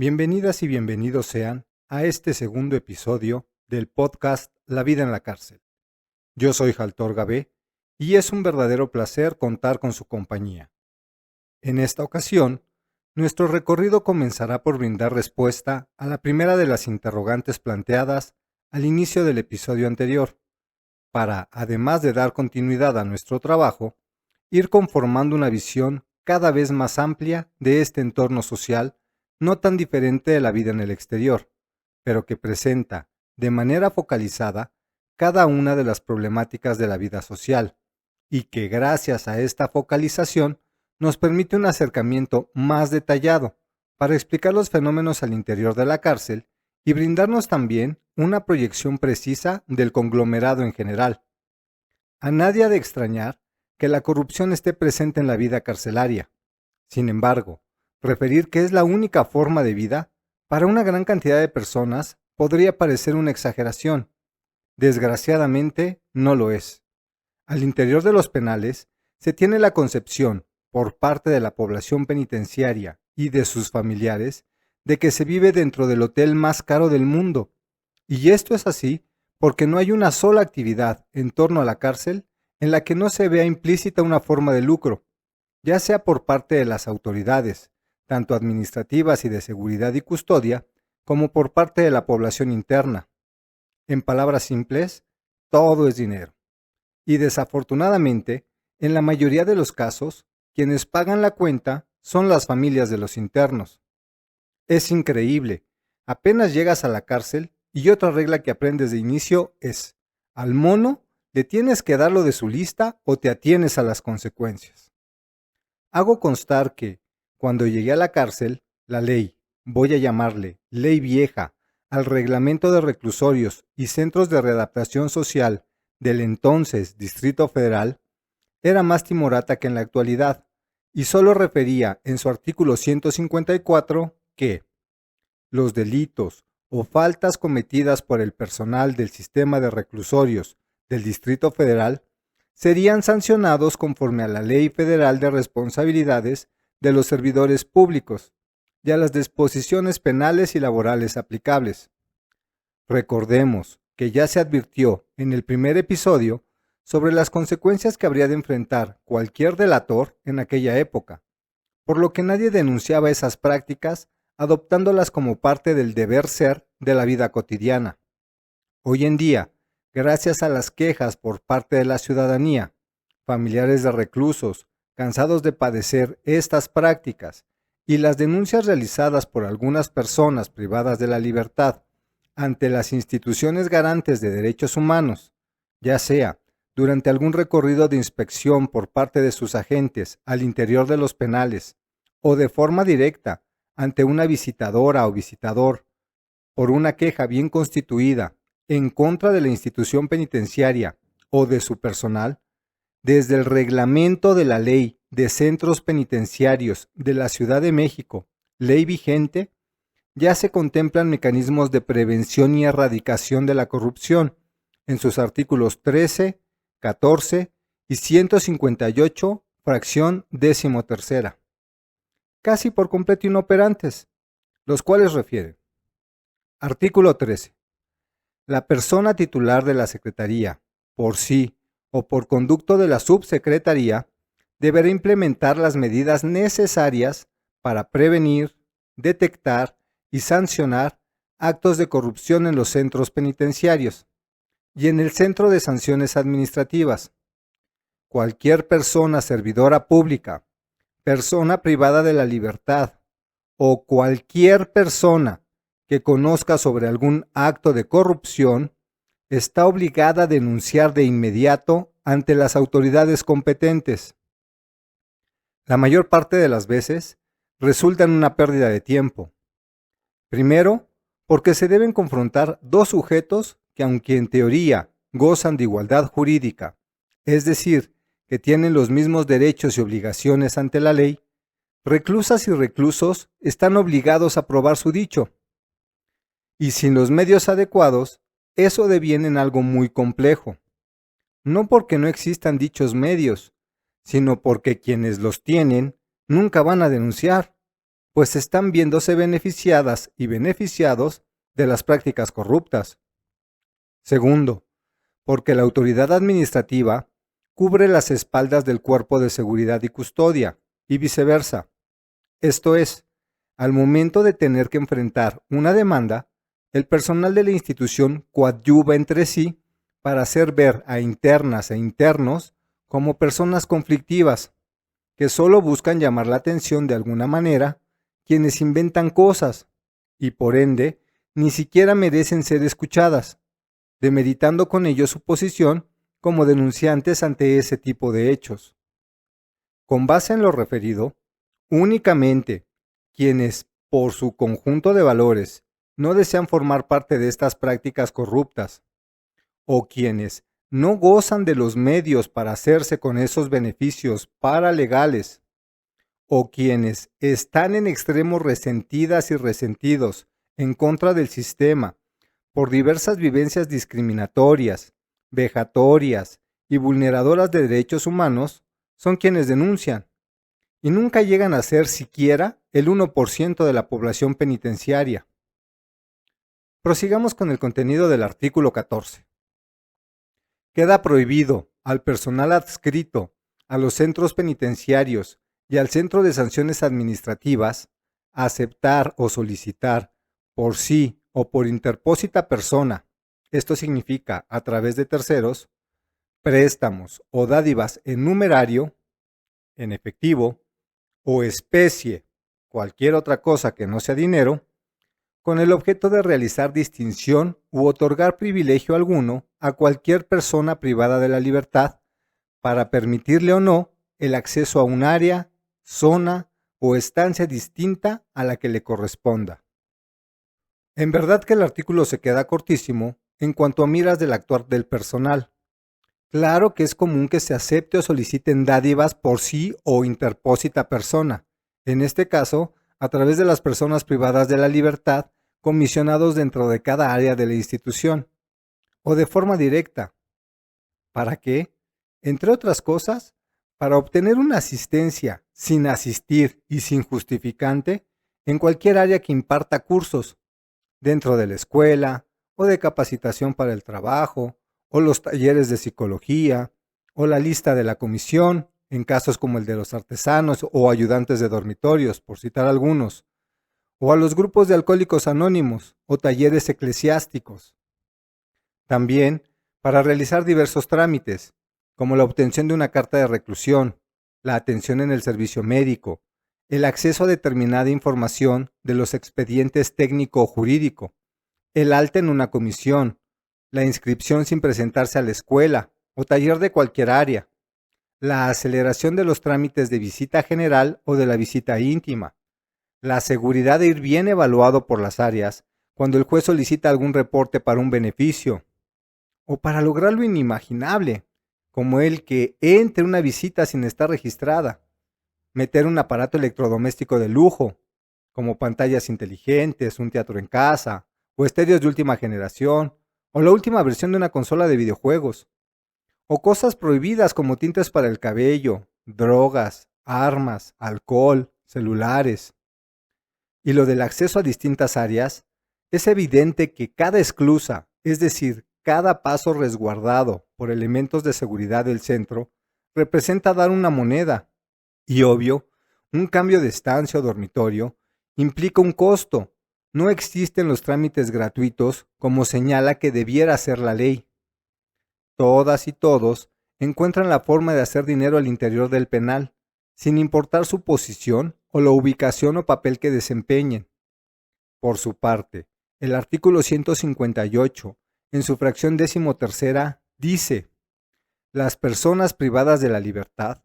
Bienvenidas y bienvenidos sean a este segundo episodio del podcast La vida en la cárcel. Yo soy Jaltor Gabé y es un verdadero placer contar con su compañía. En esta ocasión, nuestro recorrido comenzará por brindar respuesta a la primera de las interrogantes planteadas al inicio del episodio anterior, para, además de dar continuidad a nuestro trabajo, ir conformando una visión cada vez más amplia de este entorno social no tan diferente de la vida en el exterior, pero que presenta, de manera focalizada, cada una de las problemáticas de la vida social, y que gracias a esta focalización nos permite un acercamiento más detallado para explicar los fenómenos al interior de la cárcel y brindarnos también una proyección precisa del conglomerado en general. A nadie ha de extrañar que la corrupción esté presente en la vida carcelaria. Sin embargo, referir que es la única forma de vida, para una gran cantidad de personas podría parecer una exageración. Desgraciadamente, no lo es. Al interior de los penales se tiene la concepción, por parte de la población penitenciaria y de sus familiares, de que se vive dentro del hotel más caro del mundo. Y esto es así porque no hay una sola actividad en torno a la cárcel en la que no se vea implícita una forma de lucro, ya sea por parte de las autoridades, tanto administrativas y de seguridad y custodia, como por parte de la población interna. En palabras simples, todo es dinero. Y desafortunadamente, en la mayoría de los casos, quienes pagan la cuenta son las familias de los internos. Es increíble. Apenas llegas a la cárcel y otra regla que aprendes de inicio es: al mono le tienes que dar lo de su lista o te atienes a las consecuencias. Hago constar que, cuando llegué a la cárcel, la ley, voy a llamarle ley vieja, al reglamento de reclusorios y centros de readaptación social del entonces Distrito Federal, era más timorata que en la actualidad, y solo refería en su artículo 154 que los delitos o faltas cometidas por el personal del sistema de reclusorios del Distrito Federal serían sancionados conforme a la Ley Federal de Responsabilidades de los Servidores Públicos y a las disposiciones penales y laborales aplicables. Recordemos que ya se advirtió en el primer episodio sobre las consecuencias que habría de enfrentar cualquier delator en aquella época, por lo que nadie denunciaba esas prácticas adoptándolas como parte del deber ser de la vida cotidiana. Hoy en día, gracias a las quejas por parte de la ciudadanía, familiares de reclusos, cansados de padecer estas prácticas, y las denuncias realizadas por algunas personas privadas de la libertad ante las instituciones garantes de derechos humanos, ya sea durante algún recorrido de inspección por parte de sus agentes al interior de los penales, o de forma directa ante una visitadora o visitador, por una queja bien constituida en contra de la institución penitenciaria o de su personal, desde el reglamento de la Ley de Centros Penitenciarios de la Ciudad de México, ley vigente, ya se contemplan mecanismos de prevención y erradicación de la corrupción en sus artículos 13, 14 y 158, fracción 13ª, casi por completo inoperantes, los cuales refieren: artículo 13. La persona titular de la Secretaría, por sí o por conducto de la Subsecretaría, deberá implementar las medidas necesarias para prevenir, detectar y sancionar actos de corrupción en los centros penitenciarios y en el Centro de Sanciones Administrativas. Cualquier persona servidora pública, persona privada de la libertad o cualquier persona que conozca sobre algún acto de corrupción está obligada a denunciar de inmediato ante las autoridades competentes. La mayor parte de las veces resulta en una pérdida de tiempo. Primero, porque se deben confrontar dos sujetos que, aunque en teoría gozan de igualdad jurídica, es decir, que tienen los mismos derechos y obligaciones ante la ley, reclusas y reclusos están obligados a probar su dicho. Y sin los medios adecuados, eso deviene en algo muy complejo. No porque no existan dichos medios, sino porque quienes los tienen nunca van a denunciar, pues están viéndose beneficiadas y beneficiados de las prácticas corruptas. Segundo, porque la autoridad administrativa cubre las espaldas del cuerpo de seguridad y custodia, y viceversa. Esto es, al momento de tener que enfrentar una demanda, el personal de la institución coadyuva entre sí para hacer ver a internas e internos como personas conflictivas, que solo buscan llamar la atención de alguna manera, quienes inventan cosas, y por ende, ni siquiera merecen ser escuchadas, demeritando con ello su posición como denunciantes ante ese tipo de hechos. Con base en lo referido, únicamente quienes, por su conjunto de valores, no desean formar parte de estas prácticas corruptas, o quienes no gozan de los medios para hacerse con esos beneficios paralegales, o quienes están en extremo resentidas y resentidos en contra del sistema por diversas vivencias discriminatorias, vejatorias y vulneradoras de derechos humanos, son quienes denuncian, y nunca llegan a ser siquiera el 1% de la población penitenciaria. Prosigamos con el contenido del artículo 14. Queda prohibido al personal adscrito a los centros penitenciarios y al Centro de Sanciones Administrativas aceptar o solicitar por sí o por interpósita persona, esto significa a través de terceros, préstamos o dádivas en numerario, en efectivo o especie, cualquier otra cosa que no sea dinero, con el objeto de realizar distinción u otorgar privilegio alguno a cualquier persona privada de la libertad para permitirle o no el acceso a un área, zona o estancia distinta a la que le corresponda. En verdad que el artículo se queda cortísimo en cuanto a miras del actuar del personal. Claro que es común que se acepte o soliciten dádivas por sí o interpósita persona, en este caso, a través de las personas privadas de la libertad comisionados dentro de cada área de la institución, o de forma directa. ¿Para qué? Entre otras cosas, para obtener una asistencia sin asistir y sin justificante en cualquier área que imparta cursos, dentro de la escuela, o de capacitación para el trabajo, o los talleres de psicología, o la lista de la comisión, en casos como el de los artesanos o ayudantes de dormitorios, por citar algunos, o a los grupos de alcohólicos anónimos o talleres eclesiásticos. También para realizar diversos trámites, como la obtención de una carta de reclusión, la atención en el servicio médico, el acceso a determinada información de los expedientes técnico o jurídico, el alta en una comisión, la inscripción sin presentarse a la escuela o taller de cualquier área, la aceleración de los trámites de visita general o de la visita íntima, la seguridad de ir bien evaluado por las áreas cuando el juez solicita algún reporte para un beneficio, o para lograr lo inimaginable, como el que entre una visita sin estar registrada, meter un aparato electrodoméstico de lujo, como pantallas inteligentes, un teatro en casa, o estéreos de última generación, o la última versión de una consola de videojuegos, o cosas prohibidas como tintes para el cabello, drogas, armas, alcohol, celulares. Y lo del acceso a distintas áreas, es evidente que cada esclusa, es decir, cada paso resguardado por elementos de seguridad del centro, representa dar una moneda, y obvio, un cambio de estancia o dormitorio implica un costo. No existen los trámites gratuitos como señala que debiera ser la ley. Todas y todos encuentran la forma de hacer dinero al interior del penal, sin importar su posición o la ubicación o papel que desempeñen. Por su parte, el artículo 158, en su fracción 13ª, dice: las personas privadas de la libertad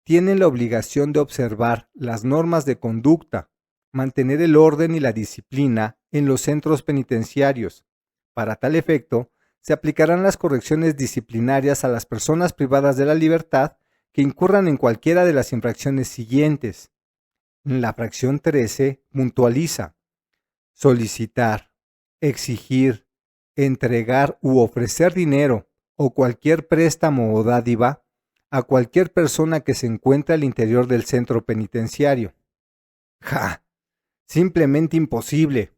tienen la obligación de observar las normas de conducta, mantener el orden y la disciplina en los centros penitenciarios. Para tal efecto, se aplicarán las correcciones disciplinarias a las personas privadas de la libertad que incurran en cualquiera de las infracciones siguientes. La fracción 13 puntualiza: solicitar, exigir, entregar u ofrecer dinero o cualquier préstamo o dádiva a cualquier persona que se encuentre al interior del centro penitenciario. ¡Ja! Simplemente imposible.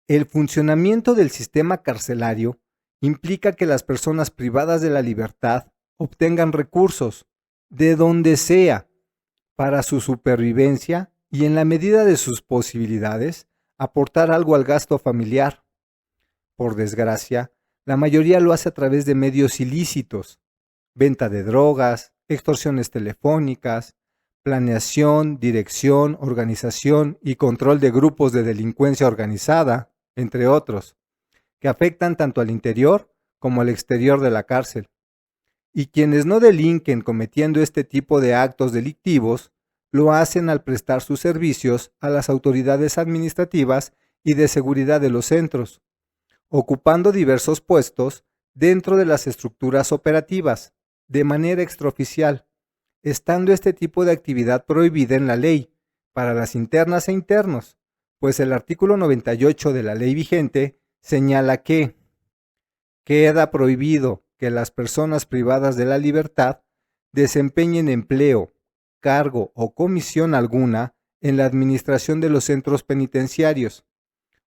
El funcionamiento del sistema carcelario implica que las personas privadas de la libertad obtengan recursos, de donde sea, para su supervivencia y en la medida de sus posibilidades, aportar algo al gasto familiar. Por desgracia, la mayoría lo hace a través de medios ilícitos: venta de drogas, extorsiones telefónicas, planeación, dirección, organización y control de grupos de delincuencia organizada, entre otros, que afectan tanto al interior como al exterior de la cárcel. Y quienes no delinquen cometiendo este tipo de actos delictivos, lo hacen al prestar sus servicios a las autoridades administrativas y de seguridad de los centros, ocupando diversos puestos dentro de las estructuras operativas, de manera extraoficial, estando este tipo de actividad prohibida en la ley para las internas e internos, pues el artículo 98 de la ley vigente señala que queda prohibido que las personas privadas de la libertad desempeñen empleo, cargo o comisión alguna en la administración de los centros penitenciarios,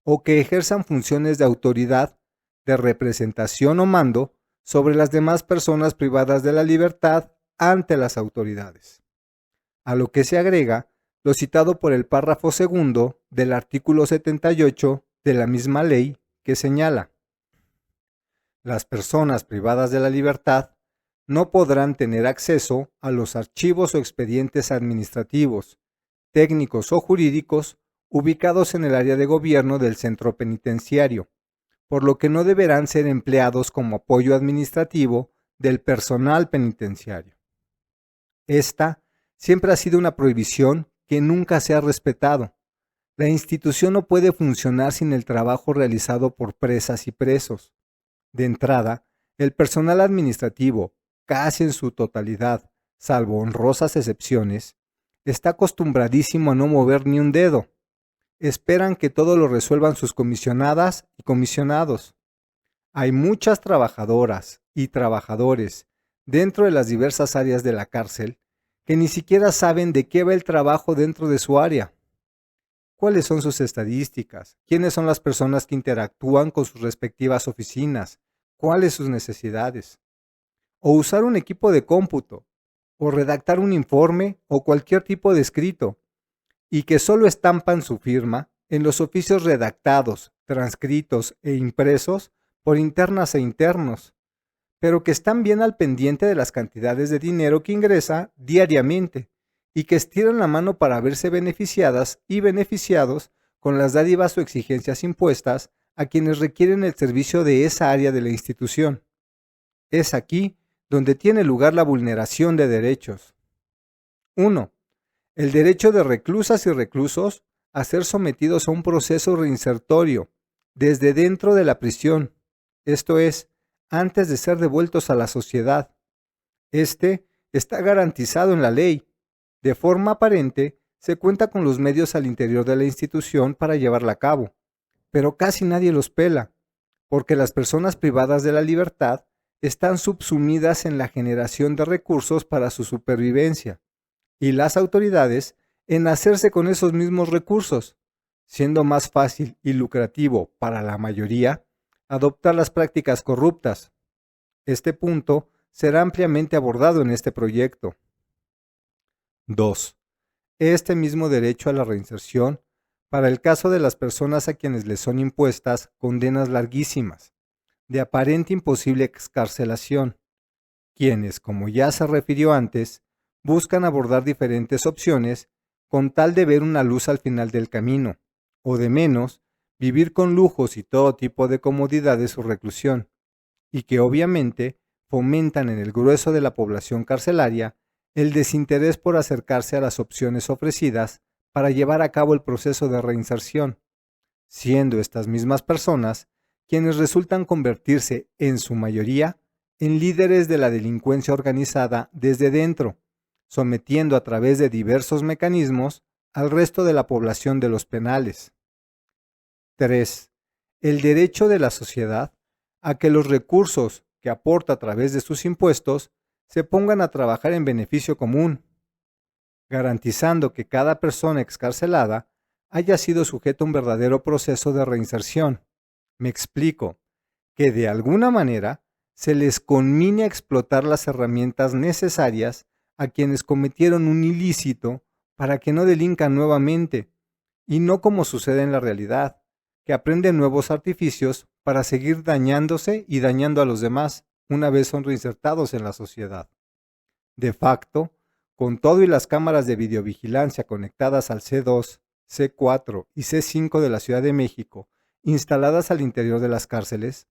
o que ejerzan funciones de autoridad, de representación o mando sobre las demás personas privadas de la libertad ante las autoridades. A lo que se agrega lo citado por el párrafo segundo del artículo 78 de la misma ley, que señala: las personas privadas de la libertad no podrán tener acceso a los archivos o expedientes administrativos, técnicos o jurídicos ubicados en el área de gobierno del centro penitenciario, por lo que no deberán ser empleados como apoyo administrativo del personal penitenciario. Esta siempre ha sido una prohibición que nunca se ha respetado. La institución no puede funcionar sin el trabajo realizado por presas y presos. De entrada, el personal administrativo, casi en su totalidad, salvo honrosas excepciones, está acostumbradísimo a no mover ni un dedo. Esperan que todo lo resuelvan sus comisionadas y comisionados. Hay muchas trabajadoras y trabajadores dentro de las diversas áreas de la cárcel que ni siquiera saben de qué va el trabajo dentro de su área. ¿Cuáles son sus estadísticas? ¿Quiénes son las personas que interactúan con sus respectivas oficinas? ¿Cuáles sus necesidades? O usar un equipo de cómputo, o redactar un informe o cualquier tipo de escrito, y que solo estampan su firma en los oficios redactados, transcritos e impresos por internas e internos, pero que están bien al pendiente de las cantidades de dinero que ingresa diariamente y que estiran la mano para verse beneficiadas y beneficiados con las dádivas o exigencias impuestas a quienes requieren el servicio de esa área de la institución. Es aquí donde tiene lugar la vulneración de derechos. 1. El derecho de reclusas y reclusos a ser sometidos a un proceso reinsertorio desde dentro de la prisión, esto es, antes de ser devueltos a la sociedad. Este está garantizado en la ley. De forma aparente, se cuenta con los medios al interior de la institución para llevarla a cabo, pero casi nadie los pela, porque las personas privadas de la libertad están subsumidas en la generación de recursos para su supervivencia, y las autoridades en hacerse con esos mismos recursos, siendo más fácil y lucrativo para la mayoría adoptar las prácticas corruptas. Este punto será ampliamente abordado en este proyecto. 2. Este mismo derecho a la reinserción para el caso de las personas a quienes les son impuestas condenas larguísimas, de aparente imposible excarcelación, quienes, como ya se refirió antes, buscan abordar diferentes opciones con tal de ver una luz al final del camino, o de menos, vivir con lujos y todo tipo de comodidad de su reclusión, y que obviamente fomentan en el grueso de la población carcelaria el desinterés por acercarse a las opciones ofrecidas para llevar a cabo el proceso de reinserción, siendo estas mismas personas quienes resultan convertirse, en su mayoría, en líderes de la delincuencia organizada desde dentro, sometiendo a través de diversos mecanismos al resto de la población de los penales. 3. El derecho de la sociedad a que los recursos que aporta a través de sus impuestos se pongan a trabajar en beneficio común, garantizando que cada persona excarcelada haya sido sujeto a un verdadero proceso de reinserción. Me explico, que de alguna manera se les conmine a explotar las herramientas necesarias a quienes cometieron un ilícito para que no delincan nuevamente, y no como sucede en la realidad, que aprenden nuevos artificios para seguir dañándose y dañando a los demás una vez son reinsertados en la sociedad. De facto, con todo y las cámaras de videovigilancia conectadas al C2, C4 y C5 de la Ciudad de México, instaladas al interior de las cárceles,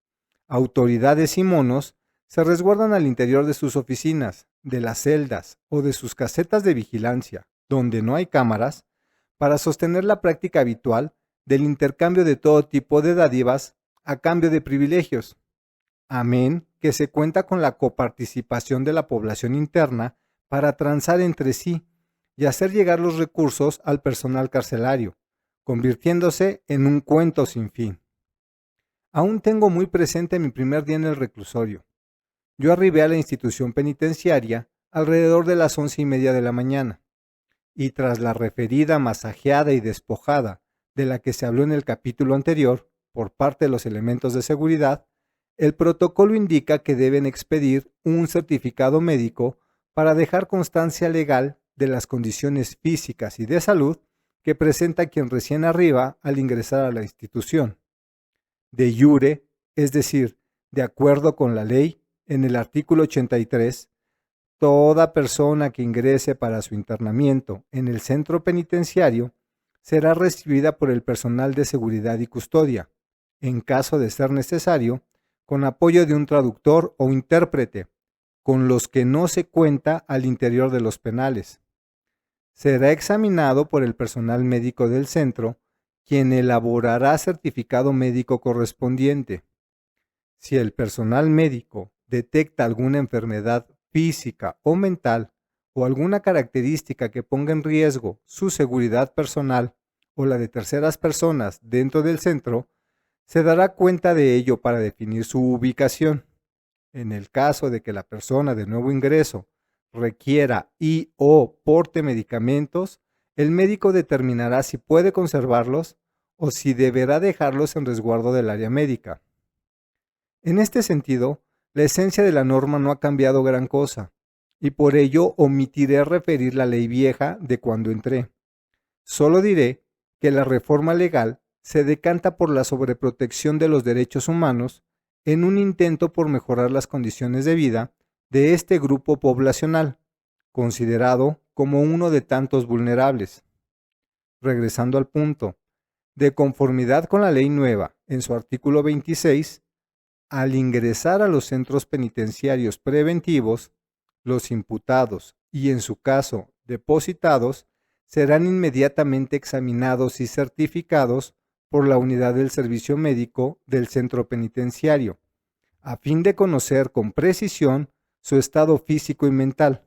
autoridades y monos se resguardan al interior de sus oficinas, de las celdas o de sus casetas de vigilancia, donde no hay cámaras, para sostener la práctica habitual del intercambio de todo tipo de dádivas a cambio de privilegios. Amén que se cuenta con la coparticipación de la población interna para transar entre sí y hacer llegar los recursos al personal carcelario, convirtiéndose en un cuento sin fin. Aún tengo muy presente mi primer día en el reclusorio. Yo arribé a la institución penitenciaria alrededor de las 11:30 de la mañana, y tras la referida masajeada y despojada de la que se habló en el capítulo anterior por parte de los elementos de seguridad, el protocolo indica que deben expedir un certificado médico para dejar constancia legal de las condiciones físicas y de salud que presenta quien recién arriba al ingresar a la institución. De iure, es decir, de acuerdo con la ley, en el artículo 83, toda persona que ingrese para su internamiento en el centro penitenciario será recibida por el personal de seguridad y custodia, en caso de ser necesario, con apoyo de un traductor o intérprete, con los que no se cuenta al interior de los penales. Será examinado por el personal médico del centro, quien elaborará certificado médico correspondiente. Si el personal médico detecta alguna enfermedad física o mental o alguna característica que ponga en riesgo su seguridad personal o la de terceras personas dentro del centro, se dará cuenta de ello para definir su ubicación. En el caso de que la persona de nuevo ingreso requiera y o porte medicamentos, el médico determinará si puede conservarlos o si deberá dejarlos en resguardo del área médica. En este sentido, la esencia de la norma no ha cambiado gran cosa, y por ello omitiré referir la ley vieja de cuando entré. Solo diré que la reforma legal se decanta por la sobreprotección de los derechos humanos en un intento por mejorar las condiciones de vida de este grupo poblacional, considerado como uno de tantos vulnerables. Regresando al punto, de conformidad con la ley nueva, en su artículo 26, al ingresar a los centros penitenciarios preventivos, los imputados y, en su caso, depositados, serán inmediatamente examinados y certificados por la unidad del servicio médico del centro penitenciario, a fin de conocer con precisión su estado físico y mental.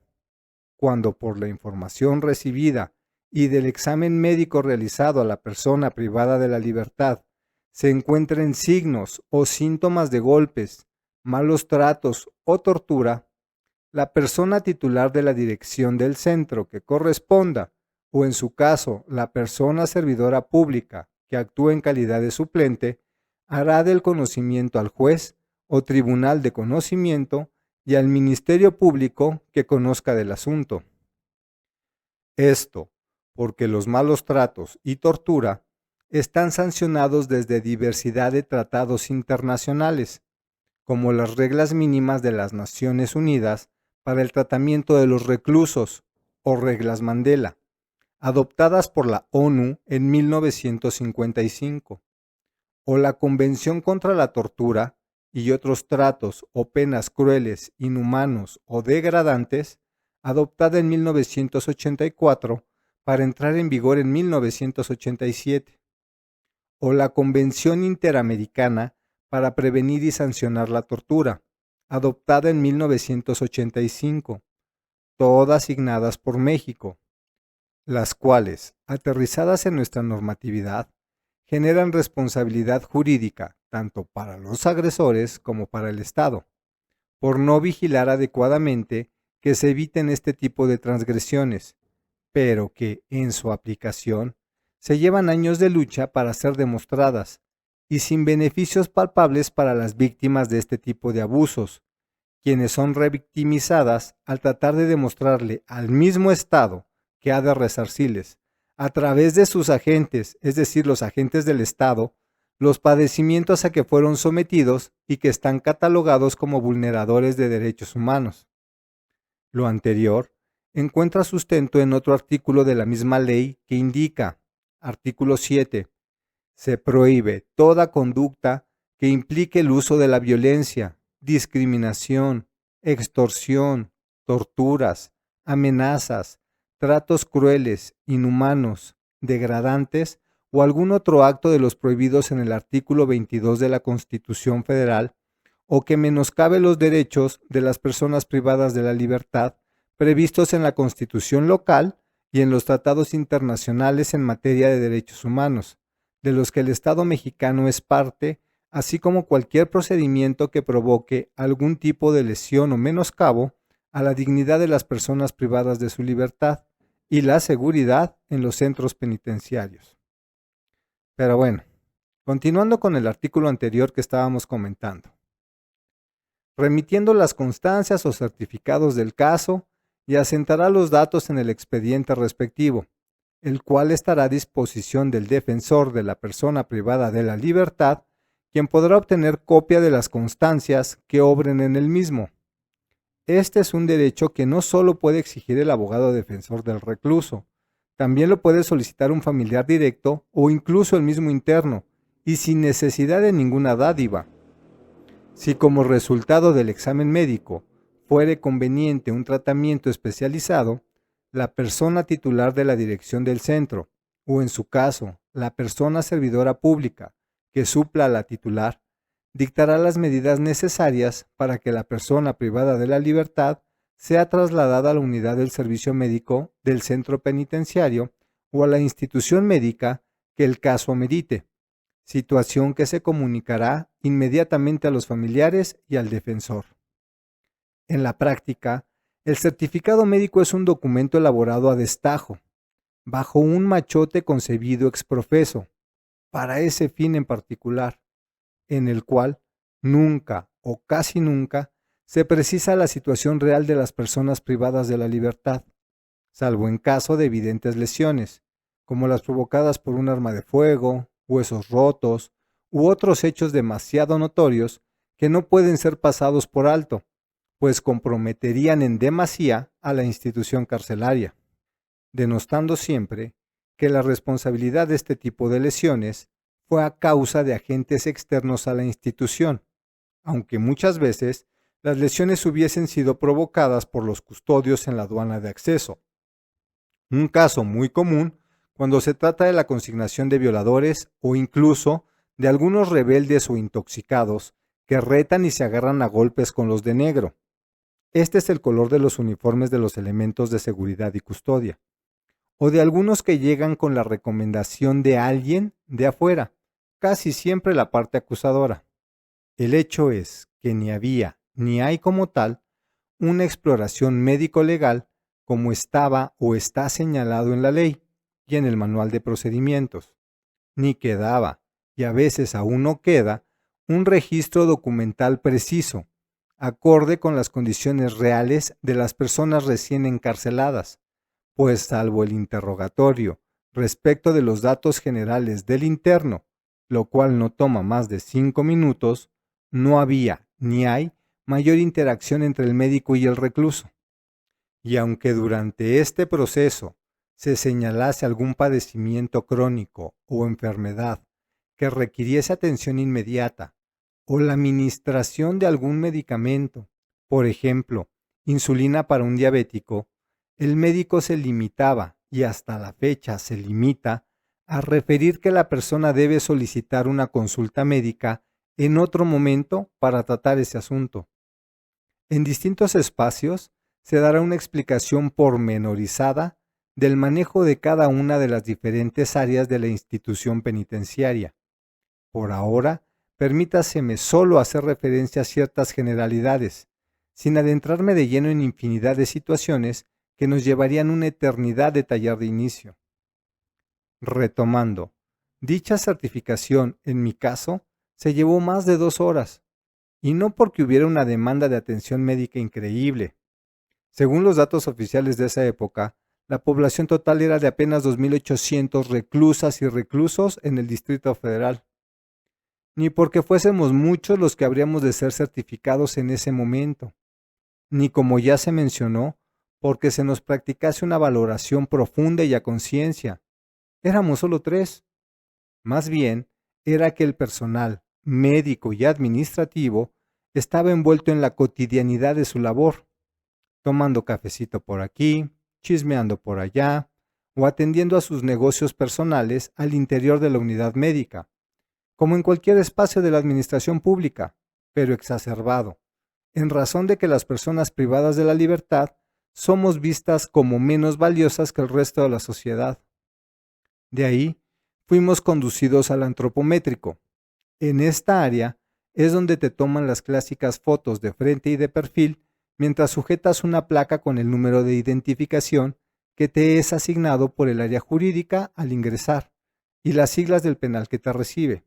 Cuando por la información recibida y del examen médico realizado a la persona privada de la libertad se encuentren signos o síntomas de golpes, malos tratos o tortura, la persona titular de la dirección del centro que corresponda, o en su caso la persona servidora pública que actúe en calidad de suplente, hará del conocimiento al juez o tribunal de conocimiento y al Ministerio Público que conozca del asunto. Esto porque los malos tratos y tortura están sancionados desde diversidad de tratados internacionales, como las reglas mínimas de las Naciones Unidas para el tratamiento de los reclusos, o reglas Mandela, adoptadas por la ONU en 1955, o la Convención contra la Tortura y otros tratos o penas crueles, inhumanos o degradantes, adoptada en 1984 para entrar en vigor en 1987, o la Convención Interamericana para prevenir y sancionar la tortura, adoptada en 1985, todas signadas por México, las cuales, aterrizadas en nuestra normatividad, generan responsabilidad jurídica tanto para los agresores como para el Estado, por no vigilar adecuadamente que se eviten este tipo de transgresiones, pero que, en su aplicación, se llevan años de lucha para ser demostradas y sin beneficios palpables para las víctimas de este tipo de abusos, quienes son revictimizadas al tratar de demostrarle al mismo Estado que ha de resarcirles, a través de sus agentes, es decir, los agentes del Estado, los padecimientos a que fueron sometidos y que están catalogados como vulneradores de derechos humanos. Lo anterior encuentra sustento en otro artículo de la misma ley que indica, artículo 7, se prohíbe toda conducta que implique el uso de la violencia, discriminación, extorsión, torturas, amenazas, tratos crueles, inhumanos, degradantes o algún otro acto de los prohibidos en el artículo 22 de la Constitución Federal o que menoscabe los derechos de las personas privadas de la libertad previstos en la Constitución local y en los tratados internacionales en materia de derechos humanos, de los que el Estado mexicano es parte, así como cualquier procedimiento que provoque algún tipo de lesión o menoscabo a la dignidad de las personas privadas de su libertad y la seguridad en los centros penitenciarios. Pero bueno, continuando con el artículo anterior que estábamos comentando. Remitiendo las constancias o certificados del caso y asentará los datos en el expediente respectivo, el cual estará a disposición del defensor de la persona privada de la libertad, quien podrá obtener copia de las constancias que obren en el mismo. Este es un derecho que no solo puede exigir el abogado defensor del recluso, también lo puede solicitar un familiar directo o incluso el mismo interno, y sin necesidad de ninguna dádiva. Si como resultado del examen médico fuere conveniente un tratamiento especializado, la persona titular de la dirección del centro, o en su caso, la persona servidora pública que supla a la titular, dictará las medidas necesarias para que la persona privada de la libertad sea trasladada a la unidad del servicio médico del centro penitenciario o a la institución médica que el caso amerite, situación que se comunicará inmediatamente a los familiares y al defensor. En la práctica, el certificado médico es un documento elaborado a destajo, bajo un machote concebido ex profeso, para ese fin en particular, en el cual nunca o casi nunca se precisa la situación real de las personas privadas de la libertad, salvo en caso de evidentes lesiones, como las provocadas por un arma de fuego, huesos rotos u otros hechos demasiado notorios que no pueden ser pasados por alto, pues comprometerían en demasía a la institución carcelaria, denostando siempre que la responsabilidad de este tipo de lesiones fue a causa de agentes externos a la institución, aunque muchas veces las lesiones hubiesen sido provocadas por los custodios en la aduana de acceso. Un caso muy común cuando se trata de la consignación de violadores o incluso de algunos rebeldes o intoxicados que retan y se agarran a golpes con los de negro. Este es el color de los uniformes de los elementos de seguridad y custodia, o de algunos que llegan con la recomendación de alguien de afuera, casi siempre la parte acusadora. El hecho es que ni había ni hay como tal una exploración médico-legal como estaba o está señalado en la ley y en el manual de procedimientos, ni quedaba, y a veces aún no queda, un registro documental preciso, acorde con las condiciones reales de las personas recién encarceladas, pues salvo el interrogatorio respecto de los datos generales del interno, lo cual no toma más de 5 minutos, no había ni hay mayor interacción entre el médico y el recluso. Y aunque durante este proceso se señalase algún padecimiento crónico o enfermedad que requiriese atención inmediata o la administración de algún medicamento, por ejemplo, insulina para un diabético, el médico se limitaba, y hasta la fecha se limita, a referir que la persona debe solicitar una consulta médica en otro momento para tratar ese asunto. En distintos espacios se dará una explicación pormenorizada del manejo de cada una de las diferentes áreas de la institución penitenciaria. Por ahora, permítaseme solo hacer referencia a ciertas generalidades, sin adentrarme de lleno en infinidad de situaciones que nos llevarían una eternidad detallar de inicio. Retomando, dicha certificación, en mi caso, se llevó más de 2 horas, y no porque hubiera una demanda de atención médica increíble. Según los datos oficiales de esa época, la población total era de apenas 2.800 reclusas y reclusos en el Distrito Federal. Ni porque fuésemos muchos los que habríamos de ser certificados en ese momento, ni como ya se mencionó, porque se nos practicase una valoración profunda y a conciencia. Éramos solo 3. Más bien, era que el personal médico y administrativo estaba envuelto en la cotidianidad de su labor, tomando cafecito por aquí, chismeando por allá, o atendiendo a sus negocios personales al interior de la unidad médica, como en cualquier espacio de la administración pública, pero exacerbado, en razón de que las personas privadas de la libertad somos vistas como menos valiosas que el resto de la sociedad. De ahí, fuimos conducidos al antropométrico. En esta área es donde te toman las clásicas fotos de frente y de perfil mientras sujetas una placa con el número de identificación que te es asignado por el área jurídica al ingresar y las siglas del penal que te recibe.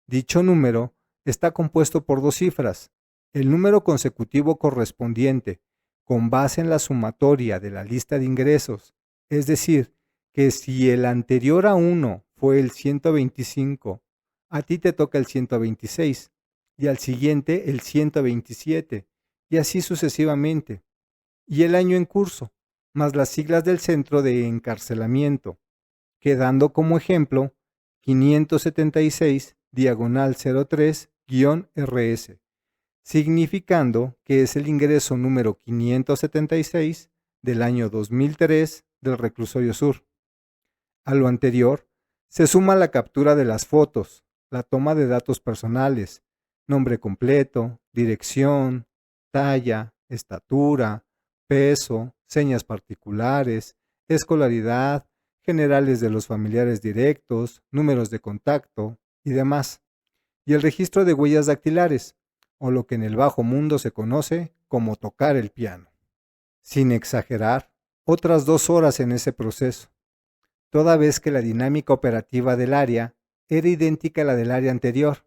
Dicho número está compuesto por 2 cifras, el número consecutivo correspondiente, con base en la sumatoria de la lista de ingresos, es decir, que si el anterior a 1 fue el 125, a ti te toca el 126, y al siguiente el 127, y así sucesivamente, y el año en curso, más las siglas del centro de encarcelamiento, quedando como ejemplo 576 diagonal 03-RS, significando que es el ingreso número 576 del año 2003 del Reclusorio Sur. A lo anterior, se suma la captura de las fotos, la toma de datos personales, nombre completo, dirección, talla, estatura, peso, señas particulares, escolaridad, generales de los familiares directos, números de contacto y demás, y el registro de huellas dactilares, o lo que en el bajo mundo se conoce como tocar el piano. Sin exagerar, otras 2 horas en ese proceso, toda vez que la dinámica operativa del área era idéntica a la del área anterior,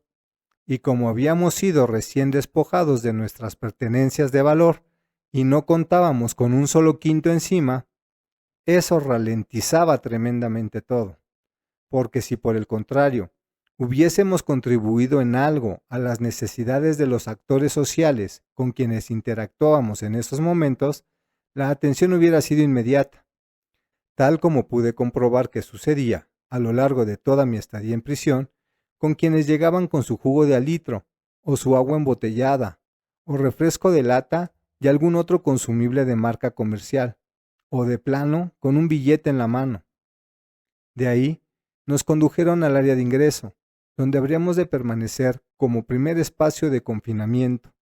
y como habíamos sido recién despojados de nuestras pertenencias de valor y no contábamos con un solo quinto encima, eso ralentizaba tremendamente todo, porque si por el contrario hubiésemos contribuido en algo a las necesidades de los actores sociales con quienes interactuábamos en esos momentos, la atención hubiera sido inmediata, tal como pude comprobar que sucedía a lo largo de toda mi estadía en prisión, con quienes llegaban con su jugo de alitro, o su agua embotellada, o refresco de lata y algún otro consumible de marca comercial, o de plano con un billete en la mano. De ahí nos condujeron al área de ingreso, donde habríamos de permanecer como primer espacio de confinamiento.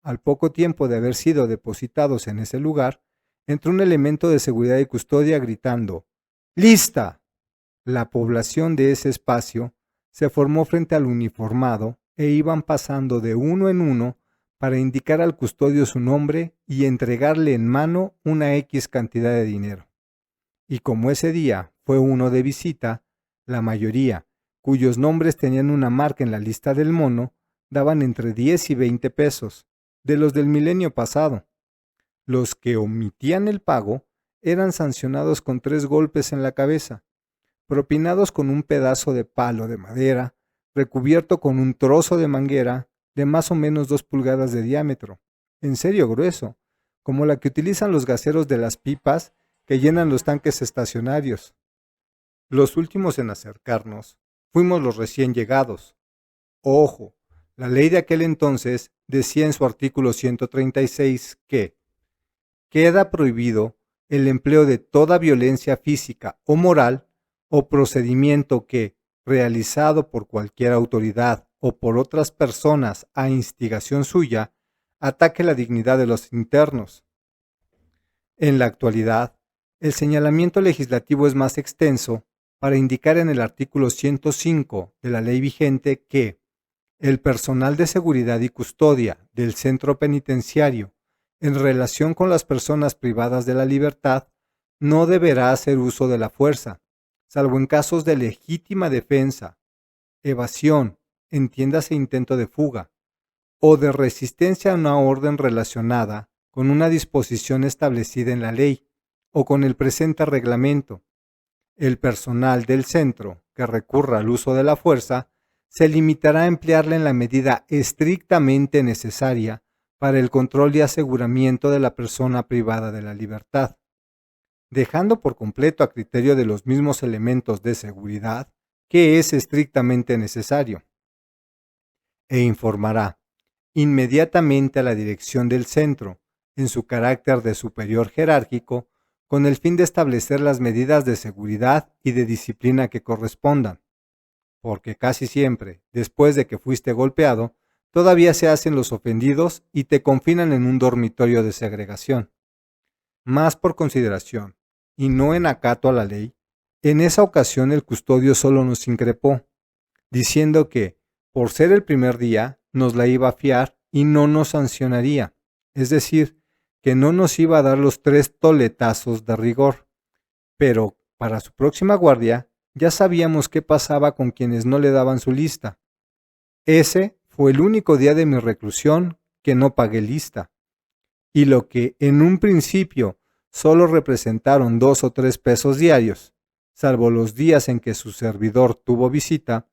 Al poco tiempo de haber sido depositados en ese lugar, entró un elemento de seguridad y custodia gritando ¡Lista! La población de ese espacio se formó frente al uniformado e iban pasando de uno en uno para indicar al custodio su nombre y entregarle en mano una X cantidad de dinero. Y como ese día fue uno de visita, la mayoría, cuyos nombres tenían una marca en la lista del mono, daban entre 10 y 20 pesos, de los del milenio pasado. Los que omitían el pago eran sancionados con 3 golpes en la cabeza, propinados con un pedazo de palo de madera, recubierto con un trozo de manguera de más o menos 2 pulgadas de diámetro, en serio grueso, como la que utilizan los gaseros de las pipas que llenan los tanques estacionarios. Los últimos en acercarnos fuimos los recién llegados. Ojo, la ley de aquel entonces decía en su artículo 136 que queda prohibido el empleo de toda violencia física o moral o procedimiento que, realizado por cualquier autoridad o por otras personas a instigación suya, ataque la dignidad de los internos. En la actualidad, el señalamiento legislativo es más extenso para indicar en el artículo 105 de la ley vigente que el personal de seguridad y custodia del centro penitenciario en relación con las personas privadas de la libertad no deberá hacer uso de la fuerza, salvo en casos de legítima defensa, evasión, entiéndase intento de fuga, o de resistencia a una orden relacionada con una disposición establecida en la ley o con el presente reglamento. El personal del centro que recurra al uso de la fuerza se limitará a emplearla en la medida estrictamente necesaria para el control y aseguramiento de la persona privada de la libertad, dejando por completo a criterio de los mismos elementos de seguridad que es estrictamente necesario, e informará inmediatamente a la dirección del centro, en su carácter de superior jerárquico, con el fin de establecer las medidas de seguridad y de disciplina que correspondan, porque casi siempre, después de que fuiste golpeado, todavía se hacen los ofendidos y te confinan en un dormitorio de segregación. Más por consideración, y no en acato a la ley, en esa ocasión el custodio solo nos increpó, diciendo que, por ser el primer día, nos la iba a fiar y no nos sancionaría, es decir, que no nos iba a dar los 3 toletazos de rigor, pero para su próxima guardia ya sabíamos qué pasaba con quienes no le daban su lista. Ese fue el único día de mi reclusión que no pagué lista, y lo que en un principio solo representaron 2 o 3 pesos diarios, salvo los días en que su servidor tuvo visita,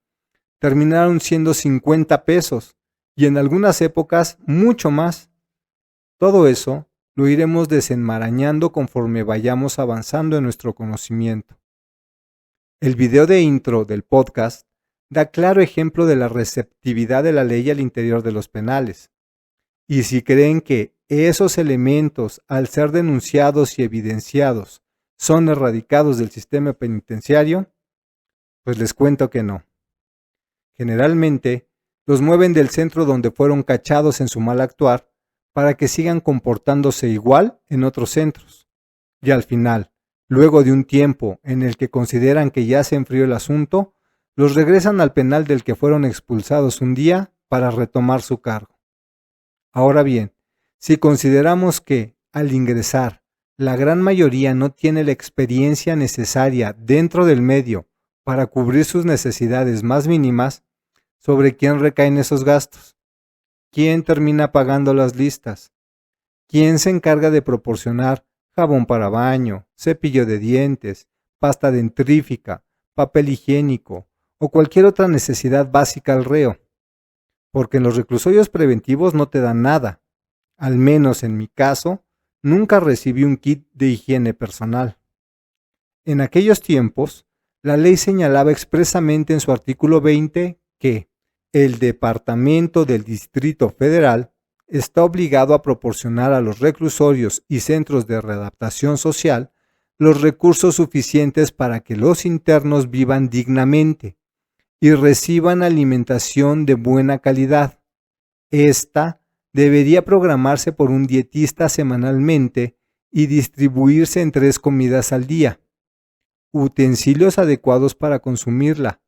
terminaron siendo 50 pesos y en algunas épocas mucho más. Todo eso lo iremos desenmarañando conforme vayamos avanzando en nuestro conocimiento. El video de intro del podcast da claro ejemplo de la receptividad de la ley al interior de los penales. Y si creen que esos elementos, al ser denunciados y evidenciados, son erradicados del sistema penitenciario, pues les cuento que no. Generalmente, los mueven del centro donde fueron cachados en su mal actuar para que sigan comportándose igual en otros centros. Y al final, luego de un tiempo en el que consideran que ya se enfrió el asunto, los regresan al penal del que fueron expulsados un día para retomar su cargo. Ahora bien, si consideramos que, al ingresar, la gran mayoría no tiene la experiencia necesaria dentro del medio para cubrir sus necesidades más mínimas, ¿sobre quién recaen esos gastos? ¿Quién termina pagando las listas? ¿Quién se encarga de proporcionar jabón para baño, cepillo de dientes, pasta dentrífica, papel higiénico o cualquier otra necesidad básica al reo? Porque en los reclusorios preventivos no te dan nada. Al menos en mi caso, nunca recibí un kit de higiene personal. En aquellos tiempos, la ley señalaba expresamente en su artículo 20 que el Departamento del Distrito Federal está obligado a proporcionar a los reclusorios y centros de readaptación social los recursos suficientes para que los internos vivan dignamente y reciban alimentación de buena calidad. Esta debería programarse por un dietista semanalmente y distribuirse en 3 comidas al día, utensilios adecuados para consumirla,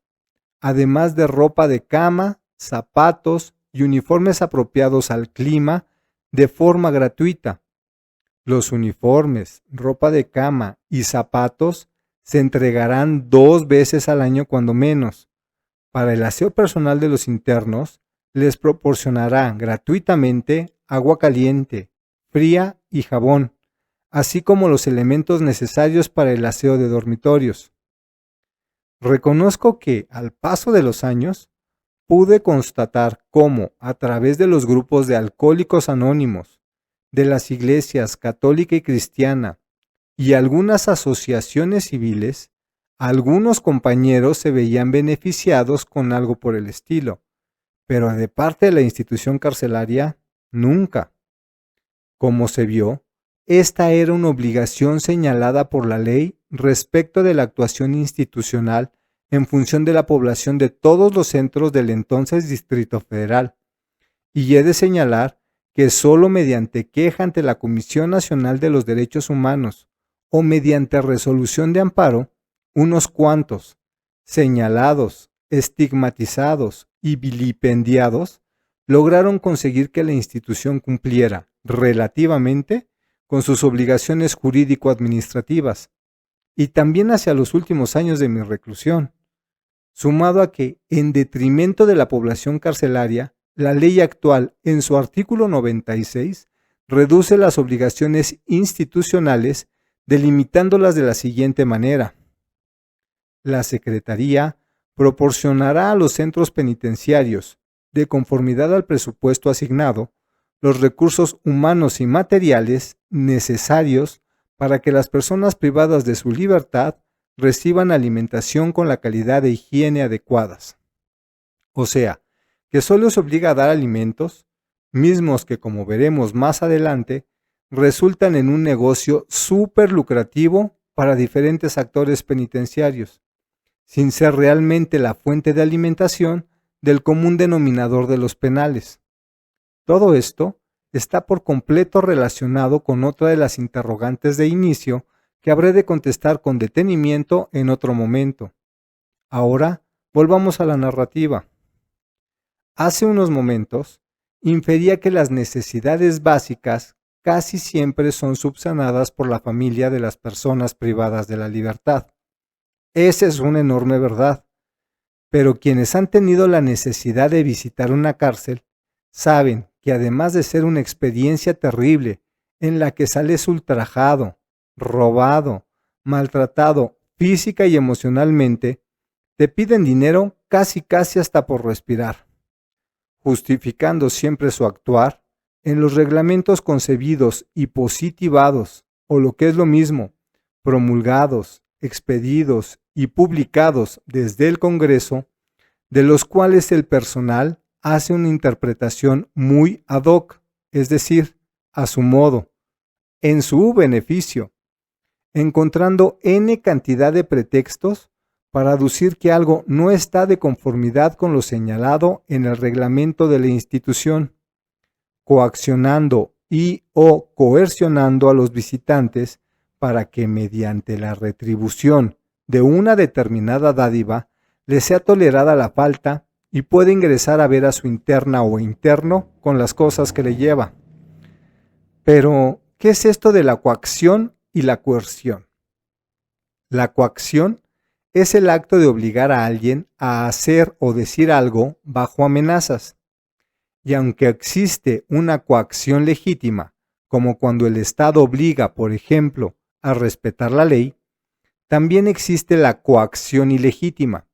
además de ropa de cama, zapatos y uniformes apropiados al clima de forma gratuita. Los uniformes, ropa de cama y zapatos se entregarán 2 veces al año cuando menos. Para el aseo personal de los internos, les proporcionará gratuitamente agua caliente, fría y jabón, así como los elementos necesarios para el aseo de dormitorios. Reconozco que, al paso de los años, pude constatar cómo, a través de los grupos de alcohólicos anónimos, de las iglesias católica y cristiana y algunas asociaciones civiles, algunos compañeros se veían beneficiados con algo por el estilo, pero de parte de la institución carcelaria, nunca. Como se vio, esta era una obligación señalada por la ley respecto de la actuación institucional en función de la población de todos los centros del entonces Distrito Federal. Y he de señalar que solo mediante queja ante la Comisión Nacional de los Derechos Humanos o mediante resolución de amparo, unos cuantos, señalados, estigmatizados y vilipendiados, lograron conseguir que la institución cumpliera, relativamente, con sus obligaciones jurídico-administrativas. y también hacia los últimos años de mi reclusión, sumado a que, en detrimento de la población carcelaria, la ley actual, en su artículo 96, reduce las obligaciones institucionales, delimitándolas de la siguiente manera. La Secretaría proporcionará a los centros penitenciarios, de conformidad al presupuesto asignado, los recursos humanos y materiales necesarios para que las personas privadas de su libertad reciban alimentación con la calidad de higiene adecuadas. O sea, que solo se obliga a dar alimentos, mismos que, como veremos más adelante, resultan en un negocio súper lucrativo para diferentes actores penitenciarios, sin ser realmente la fuente de alimentación del común denominador de los penales. Todo esto está por completo relacionado con otra de las interrogantes de inicio que habré de contestar con detenimiento en otro momento. Ahora, volvamos a la narrativa. Hace unos momentos, infería que las necesidades básicas casi siempre son subsanadas por la familia de las personas privadas de la libertad. Esa es una enorme verdad. Pero quienes han tenido la necesidad de visitar una cárcel saben que además de ser una experiencia terrible en la que sales ultrajado, robado, maltratado física y emocionalmente, te piden dinero casi hasta por respirar, justificando siempre su actuar en los reglamentos concebidos y positivados, o lo que es lo mismo, promulgados, expedidos y publicados desde el Congreso, de los cuales el personal hace una interpretación muy ad hoc, es decir, a su modo, en su beneficio, encontrando N cantidad de pretextos para aducir que algo no está de conformidad con lo señalado en el reglamento de la institución, coaccionando y o coercionando a los visitantes para que mediante la retribución de una determinada dádiva les sea tolerada la falta y pueda ingresar a ver a su interna o interno con las cosas que le lleva. Pero, ¿qué es esto de la coacción y la coerción? La coacción es el acto de obligar a alguien a hacer o decir algo bajo amenazas. Y aunque existe una coacción legítima, como cuando el Estado obliga, por ejemplo, a respetar la ley, también existe la coacción ilegítima,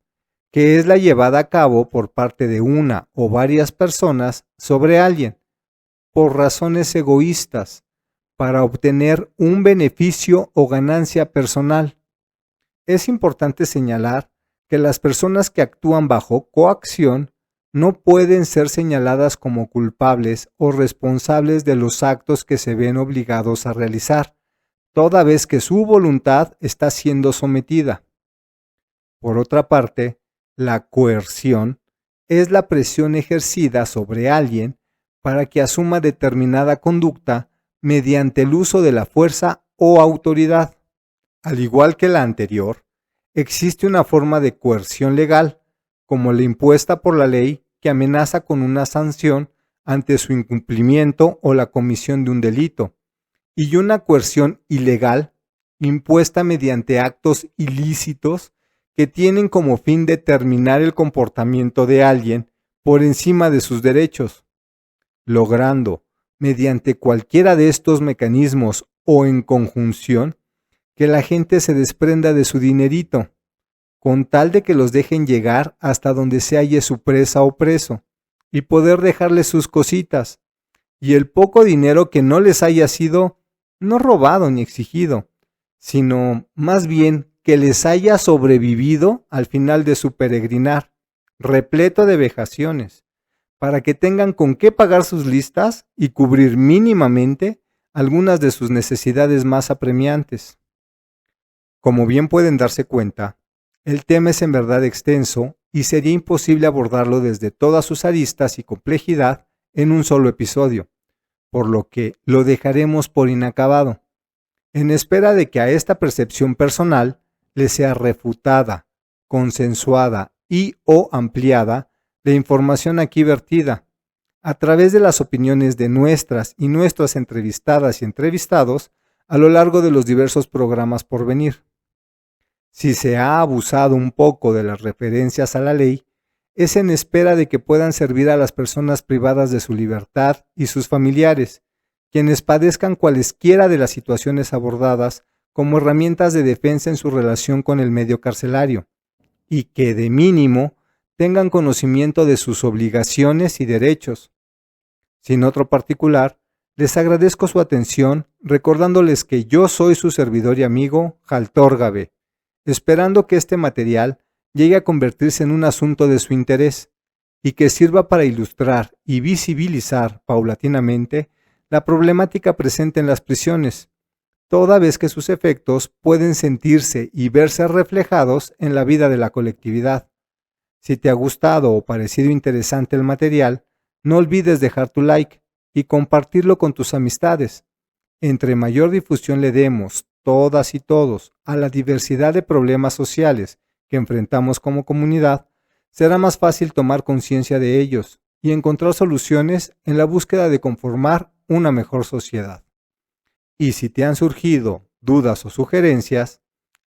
que es la llevada a cabo por parte de una o varias personas sobre alguien, por razones egoístas, para obtener un beneficio o ganancia personal. Es importante señalar que las personas que actúan bajo coacción no pueden ser señaladas como culpables o responsables de los actos que se ven obligados a realizar, toda vez que su voluntad está siendo sometida. Por otra parte, la coerción es la presión ejercida sobre alguien para que asuma determinada conducta mediante el uso de la fuerza o autoridad. Al igual que la anterior, existe una forma de coerción legal, como la impuesta por la ley, que amenaza con una sanción ante su incumplimiento o la comisión de un delito, y una coerción ilegal, impuesta mediante actos ilícitos que tienen como fin determinar el comportamiento de alguien por encima de sus derechos, logrando, mediante cualquiera de estos mecanismos o en conjunción, que la gente se desprenda de su dinerito, con tal de que los dejen llegar hasta donde se halle su presa o preso, y poder dejarles sus cositas, y el poco dinero que no les haya sido no robado ni exigido, sino más bien que les haya sobrevivido al final de su peregrinar, repleto de vejaciones, para que tengan con qué pagar sus listas y cubrir mínimamente algunas de sus necesidades más apremiantes. Como bien pueden darse cuenta, el tema es en verdad extenso y sería imposible abordarlo desde todas sus aristas y complejidad en un solo episodio, por lo que lo dejaremos por inacabado, en espera de que a esta percepción personal le sea refutada, consensuada y o ampliada la información aquí vertida, a través de las opiniones de nuestras y nuestras entrevistadas y entrevistados a lo largo de los diversos programas por venir. Si se ha abusado un poco de las referencias a la ley, es en espera de que puedan servir a las personas privadas de su libertad y sus familiares, quienes padezcan cualesquiera de las situaciones abordadas como herramientas de defensa en su relación con el medio carcelario, y que de mínimo tengan conocimiento de sus obligaciones y derechos. Sin otro particular, les agradezco su atención recordándoles que yo soy su servidor y amigo Jaltor Gabe, esperando que este material llegue a convertirse en un asunto de su interés y que sirva para ilustrar y visibilizar paulatinamente la problemática presente en las prisiones, toda vez que sus efectos pueden sentirse y verse reflejados en la vida de la colectividad. Si te ha gustado o parecido interesante el material, no olvides dejar tu like y compartirlo con tus amistades. Entre mayor difusión le demos, todas y todos, a la diversidad de problemas sociales que enfrentamos como comunidad, será más fácil tomar conciencia de ellos y encontrar soluciones en la búsqueda de conformar una mejor sociedad. Y si te han surgido dudas o sugerencias,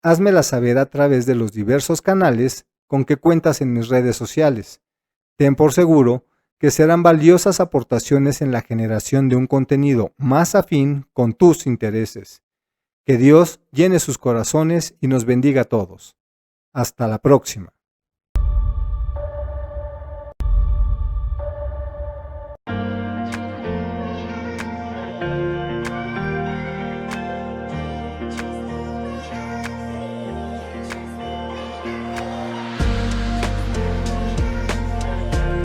házmelas saber a través de los diversos canales con que cuentas en mis redes sociales. Ten por seguro que serán valiosas aportaciones en la generación de un contenido más afín con tus intereses. Que Dios llene sus corazones y nos bendiga a todos. Hasta la próxima.